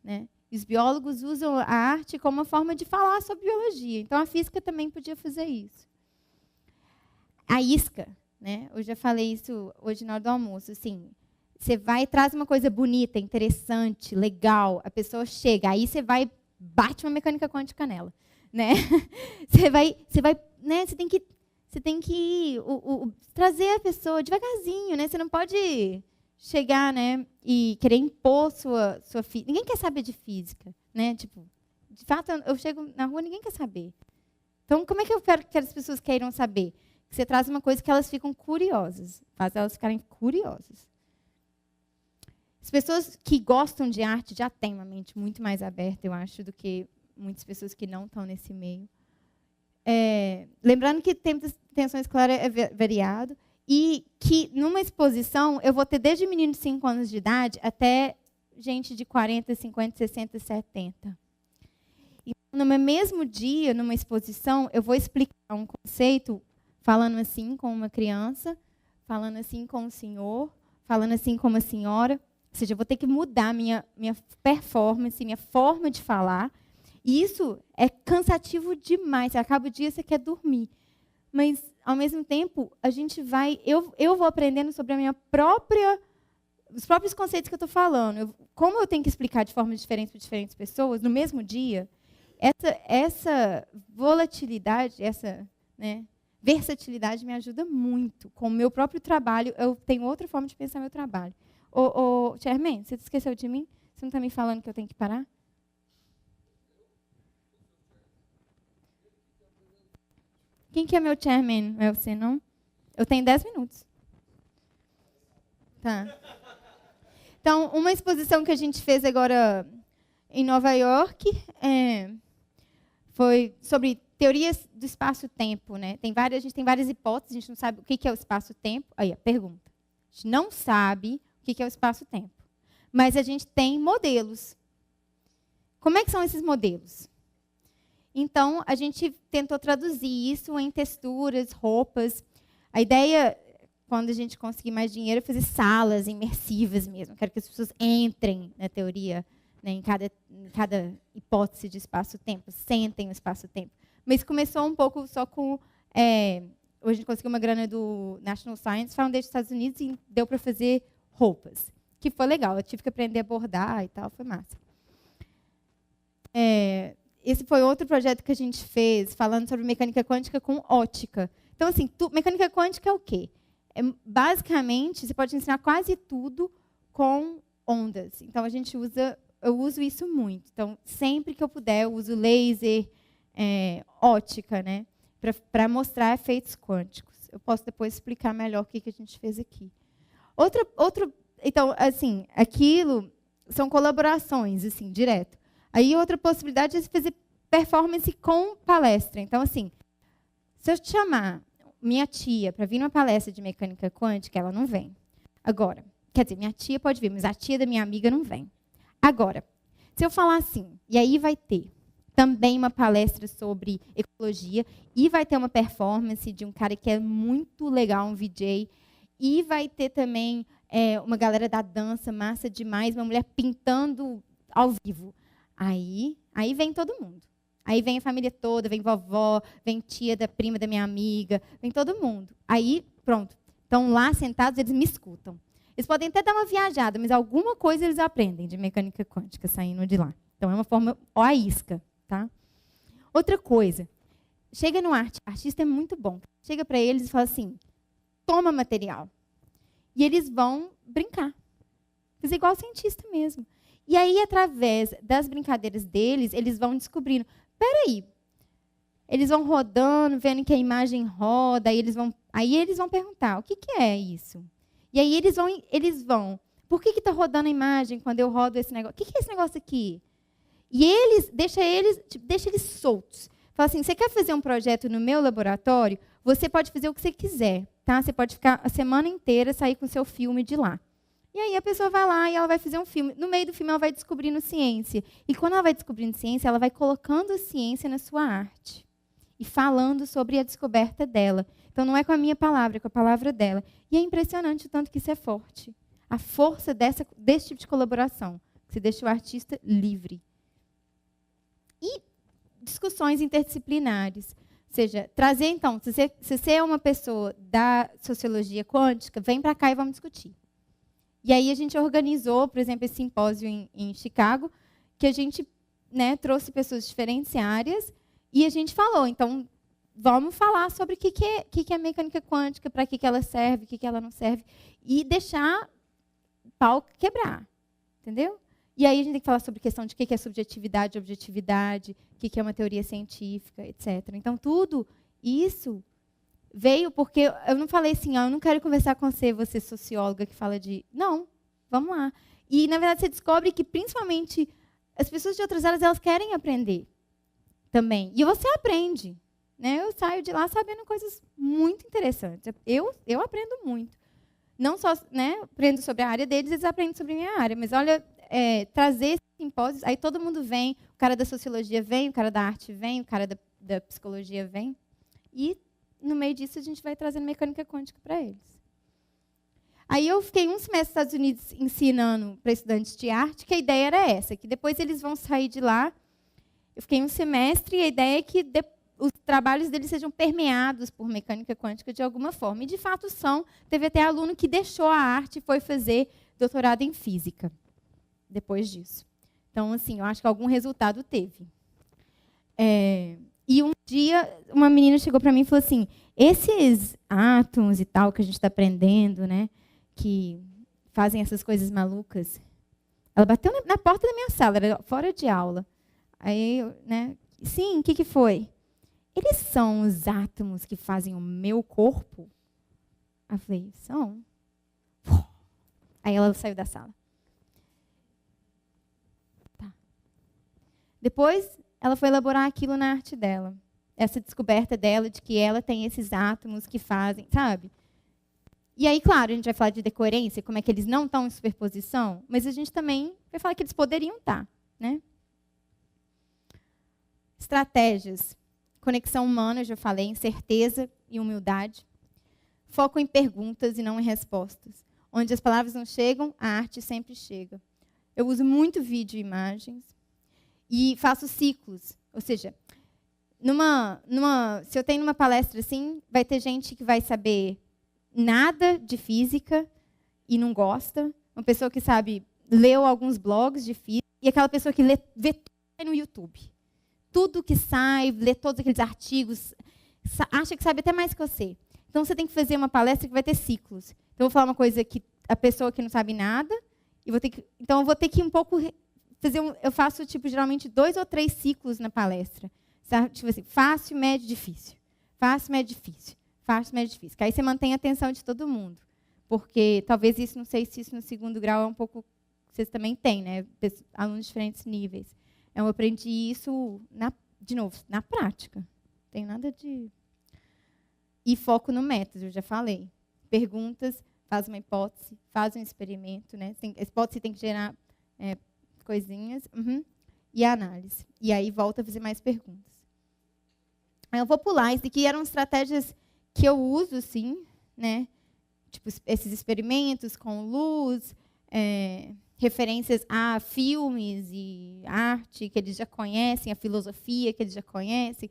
né? E os biólogos usam a arte como uma forma de falar sobre biologia. Então, a física também podia fazer isso. A isca, né? Eu já falei isso hoje na hora do almoço. Assim, você vai e traz uma coisa bonita, interessante, legal. A pessoa chega, aí você vai bate uma mecânica quântica nela, né? Você tem que trazer a pessoa devagarzinho, né? Você não pode chegar, né, e querer impor sua física. Ninguém quer saber de física, né? Tipo, de fato, eu chego na rua, ninguém quer saber. Então, como é que eu quero que as pessoas queiram saber? Que você traz uma coisa que elas ficam curiosas, faz elas ficarem curiosas. As pessoas que gostam de arte já têm uma mente muito mais aberta, eu acho, do que muitas pessoas que não estão nesse meio. Lembrando que tempo de atenção escolar é variado e que, numa exposição, eu vou ter desde menino de 5 anos de idade até gente de 40, 50, 60, 70. E, no mesmo dia, numa exposição, eu vou explicar um conceito falando assim com uma criança, falando assim com o senhor, falando assim com uma senhora. Ou seja, eu vou ter que mudar minha performance, minha forma de falar. E isso é cansativo demais. Você acaba o dia, você quer dormir. Mas, ao mesmo tempo, a gente vai... Eu vou aprendendo sobre a minha própria... Os próprios conceitos que eu estou falando. Como eu tenho que explicar de formas diferentes para diferentes pessoas, no mesmo dia, essa volatilidade, essa, né, versatilidade me ajuda muito. Com o meu próprio trabalho, eu tenho outra forma de pensar meu trabalho. Chairman, você esqueceu de mim? Você não está me falando que eu tenho que parar? Quem que é meu chairman? É você, não? Eu tenho 10 minutos. Tá. Então, uma exposição que a gente fez agora em Nova York foi sobre teorias do espaço-tempo, né? A gente tem várias hipóteses, a gente não sabe o que é o espaço-tempo. Aí, a pergunta. A gente não sabe o que é o espaço-tempo. Mas a gente tem modelos. Como é que são esses modelos? Então, a gente tentou traduzir isso em texturas, roupas. A ideia, quando a gente conseguir mais dinheiro, é fazer salas imersivas mesmo. Quero que as pessoas entrem na teoria, né, em cada hipótese de espaço-tempo, sentem o espaço-tempo. Mas começou um pouco só com... hoje a gente conseguiu uma grana do National Science Foundation dos Estados Unidos e deu para fazer roupas, que foi legal. Eu tive que aprender a bordar e tal, foi massa. Esse foi outro projeto que a gente fez, falando sobre mecânica quântica com ótica. Então, assim, mecânica quântica é o quê? Basicamente, você pode ensinar quase tudo com ondas. Então, eu uso isso muito. Então, sempre que eu puder, eu uso laser, ótica, né, para mostrar efeitos quânticos. Eu posso depois explicar melhor o que a gente fez aqui. Então, assim, aquilo são colaborações, assim, direto. Aí, outra possibilidade é fazer performance com palestra. Então, assim, se eu te chamar minha tia para vir numa palestra de mecânica quântica, ela não vem. Agora, quer dizer, minha tia pode vir, mas a tia da minha amiga não vem. Agora, se eu falar assim, e aí vai ter também uma palestra sobre ecologia, e vai ter uma performance de um cara que é muito legal, um VJ, e vai ter também uma galera da dança, massa demais, uma mulher pintando ao vivo. Aí vem todo mundo. Aí vem a família toda, vem vovó, vem tia da prima da minha amiga, vem todo mundo. Aí, pronto. Estão lá sentados, eles me escutam. Eles podem até dar uma viajada, mas alguma coisa eles aprendem de mecânica quântica saindo de lá. Então, é uma forma a isca. Tá? Outra coisa. Chega no artista é muito bom. Chega para eles e fala assim, toma material. E eles vão brincar. Fazer igual cientista mesmo. E aí, através das brincadeiras deles, eles vão descobrindo, peraí, eles vão rodando, vendo que a imagem roda, aí eles vão perguntar, o que é isso? E aí eles vão, por que está rodando a imagem quando eu rodo esse negócio? O que é esse negócio aqui? E deixa eles soltos. Fala assim, você quer fazer um projeto no meu laboratório? Você pode fazer o que você quiser, tá? Você pode ficar a semana inteira, sair com o seu filme de lá. E aí a pessoa vai lá e ela vai fazer um filme. No meio do filme ela vai descobrindo ciência. E quando ela vai descobrindo ciência, ela vai colocando a ciência na sua arte. E falando sobre a descoberta dela. Então não é com a minha palavra, é com a palavra dela. E é impressionante o tanto que isso é forte. A força desse tipo de colaboração. Que deixa o artista livre. E discussões interdisciplinares. Ou seja, trazer, então, se você é uma pessoa da sociologia quântica, vem para cá e vamos discutir. E aí a gente organizou, por exemplo, esse simpósio em Chicago, que a gente, né, trouxe pessoas de diferentes áreas e a gente falou, então, vamos falar sobre o que é mecânica quântica, para que ela serve, o que ela não serve, e deixar o pau quebrar, entendeu? E aí a gente tem que falar sobre a questão de o que é subjetividade, objetividade, o que é uma teoria científica, etc. Então, tudo isso veio porque eu não falei assim, eu não quero conversar com você socióloga que fala de... Não, vamos lá. E, na verdade, você descobre que, principalmente, as pessoas de outras áreas, elas querem aprender também. E você aprende. Né? Eu saio de lá sabendo coisas muito interessantes. Eu aprendo muito. Não só, né, aprendo sobre a área deles, eles aprendem sobre a minha área. Mas, olha, trazer esses simpósios, aí todo mundo vem, o cara da sociologia vem, o cara da arte vem, o cara da psicologia vem. E, no meio disso, a gente vai trazendo mecânica quântica para eles. Aí eu fiquei um semestre nos Estados Unidos ensinando para estudantes de arte, que a ideia era essa, que depois eles vão sair de lá. Eu fiquei um semestre e a ideia é que os trabalhos deles sejam permeados por mecânica quântica de alguma forma. E, de fato, são. Teve até aluno que deixou a arte e foi fazer doutorado em física depois disso. Então, assim, eu acho que algum resultado teve. E um dia, uma menina chegou para mim e falou assim, esses átomos e tal que a gente está aprendendo, né, que fazem essas coisas malucas, ela bateu na porta da minha sala, era fora de aula. Aí, né, sim, o que foi? Eles são os átomos que fazem o meu corpo? Eu falei, são. Aí ela saiu da sala. Tá. Depois, ela foi elaborar aquilo na arte dela. Essa descoberta dela de que ela tem esses átomos que fazem, sabe? E aí, claro, a gente vai falar de decoerência, como é que eles não estão em superposição, mas a gente também vai falar que eles poderiam estar, né? Estratégias. Conexão humana, eu já falei, certeza e humildade. Foco em perguntas e não em respostas. Onde as palavras não chegam, a arte sempre chega. Eu uso muito vídeo e imagens. E faço ciclos. Ou seja, se eu tenho uma palestra assim, vai ter gente que vai saber nada de física e não gosta. Uma pessoa que sabe, leu alguns blogs de física. E aquela pessoa que vê tudo no YouTube. Tudo que sai, lê todos aqueles artigos, acha que sabe até mais que você. Então, você tem que fazer uma palestra que vai ter ciclos. Então, eu vou falar uma coisa que a pessoa que não sabe nada, então, eu vou ter que um pouco fazer eu faço, geralmente 2 ou 3 ciclos na palestra. Sabe? Tipo assim, fácil, médio, difícil. Fácil, médio, difícil. Fácil, médio, difícil. Que aí você mantém a atenção de todo mundo. Porque talvez isso, não sei se isso no segundo grau é um pouco... Vocês também têm, né? Alunos de diferentes níveis. Eu aprendi isso, de novo, na prática. Não tem nada de... E foco no método, eu já falei. Perguntas, faz uma hipótese, faz um experimento. Né? A hipótese tem que gerar coisinhas. E a análise. E aí volta a fazer mais perguntas. Eu vou pular. Isso aqui eram estratégias que eu uso, sim. Né? Tipo, esses experimentos com luz... referências a filmes e arte que eles já conhecem, a filosofia que eles já conhecem,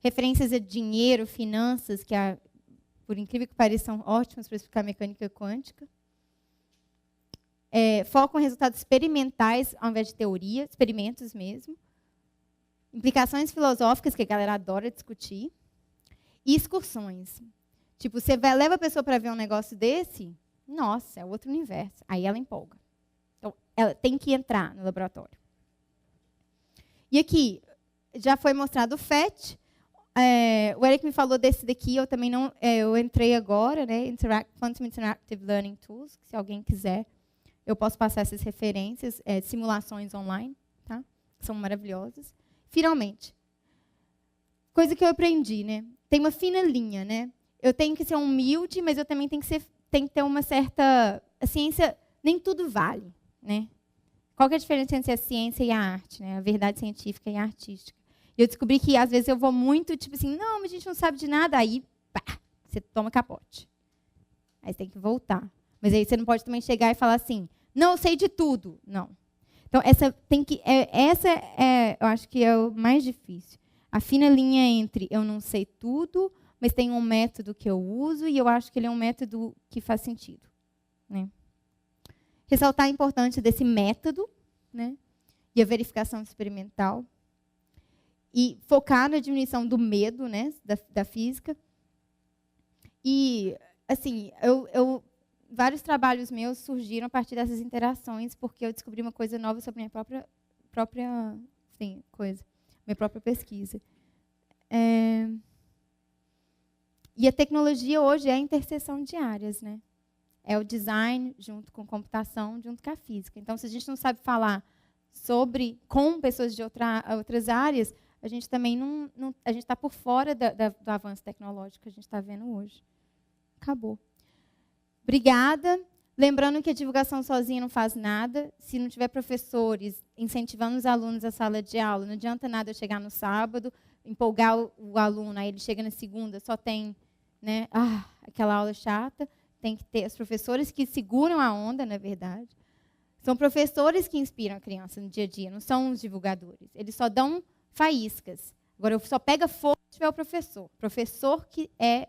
referências a dinheiro, finanças, que, por incrível que pareça, são ótimas para explicar mecânica quântica. Foco em resultados experimentais, ao invés de teoria, experimentos mesmo. Implicações filosóficas, que a galera adora discutir. E excursões. Tipo, você leva a pessoa para ver um negócio desse, nossa, é outro universo. Aí ela empolga. Então, ela tem que entrar no laboratório. E aqui, já foi mostrado o FET. O Eric me falou desse daqui, eu também não... eu entrei agora, né? Quantum Interactive Learning Tools, se alguém quiser, eu posso passar essas referências, simulações online, tá? Que são maravilhosas. Finalmente, coisa que eu aprendi, né? Tem uma fina linha, né? Eu tenho que ser humilde, mas eu também tenho que ter uma certa... A ciência, nem tudo vale, né? Qual que é a diferença entre a ciência e a arte, né? A verdade científica e a artística. E eu descobri que, às vezes, eu vou muito, tipo assim, não, mas a gente não sabe de nada. Aí, pá, você toma capote. Aí você tem que voltar. Mas aí você não pode também chegar e falar assim, não, eu sei de tudo. Não. Então, eu acho que é o mais difícil. A fina linha entre eu não sei tudo, mas tem um método que eu uso e eu acho que ele é um método que faz sentido, né? Ressaltar a importância desse método, né? E a verificação experimental. E focar na diminuição do medo, né? Da física. E, assim, vários trabalhos meus surgiram a partir dessas interações, porque eu descobri uma coisa nova sobre a minha própria coisa, minha própria pesquisa. E a tecnologia hoje é a interseção de áreas, né? É o design junto com computação, junto com a física. Então, se a gente não sabe falar com pessoas de outras áreas, a gente também a gente está por fora do avanço tecnológico que a gente está vendo hoje. Acabou. Obrigada. Lembrando que a divulgação sozinha não faz nada. Se não tiver professores incentivando os alunos à sala de aula, não adianta nada eu chegar no sábado, empolgar o aluno, aí ele chega na segunda, só tem, né, aquela aula chata. Tem que ter os professores que seguram a onda, na verdade. São professores que inspiram a criança no dia a dia, não são os divulgadores. Eles só dão faíscas. Agora, só pega fogo se tiver o professor. Professor que é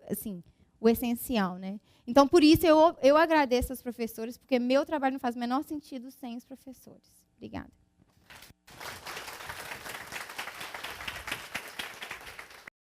assim, o essencial, né? Então, por isso, eu agradeço aos professores, porque meu trabalho não faz o menor sentido sem os professores. Obrigada.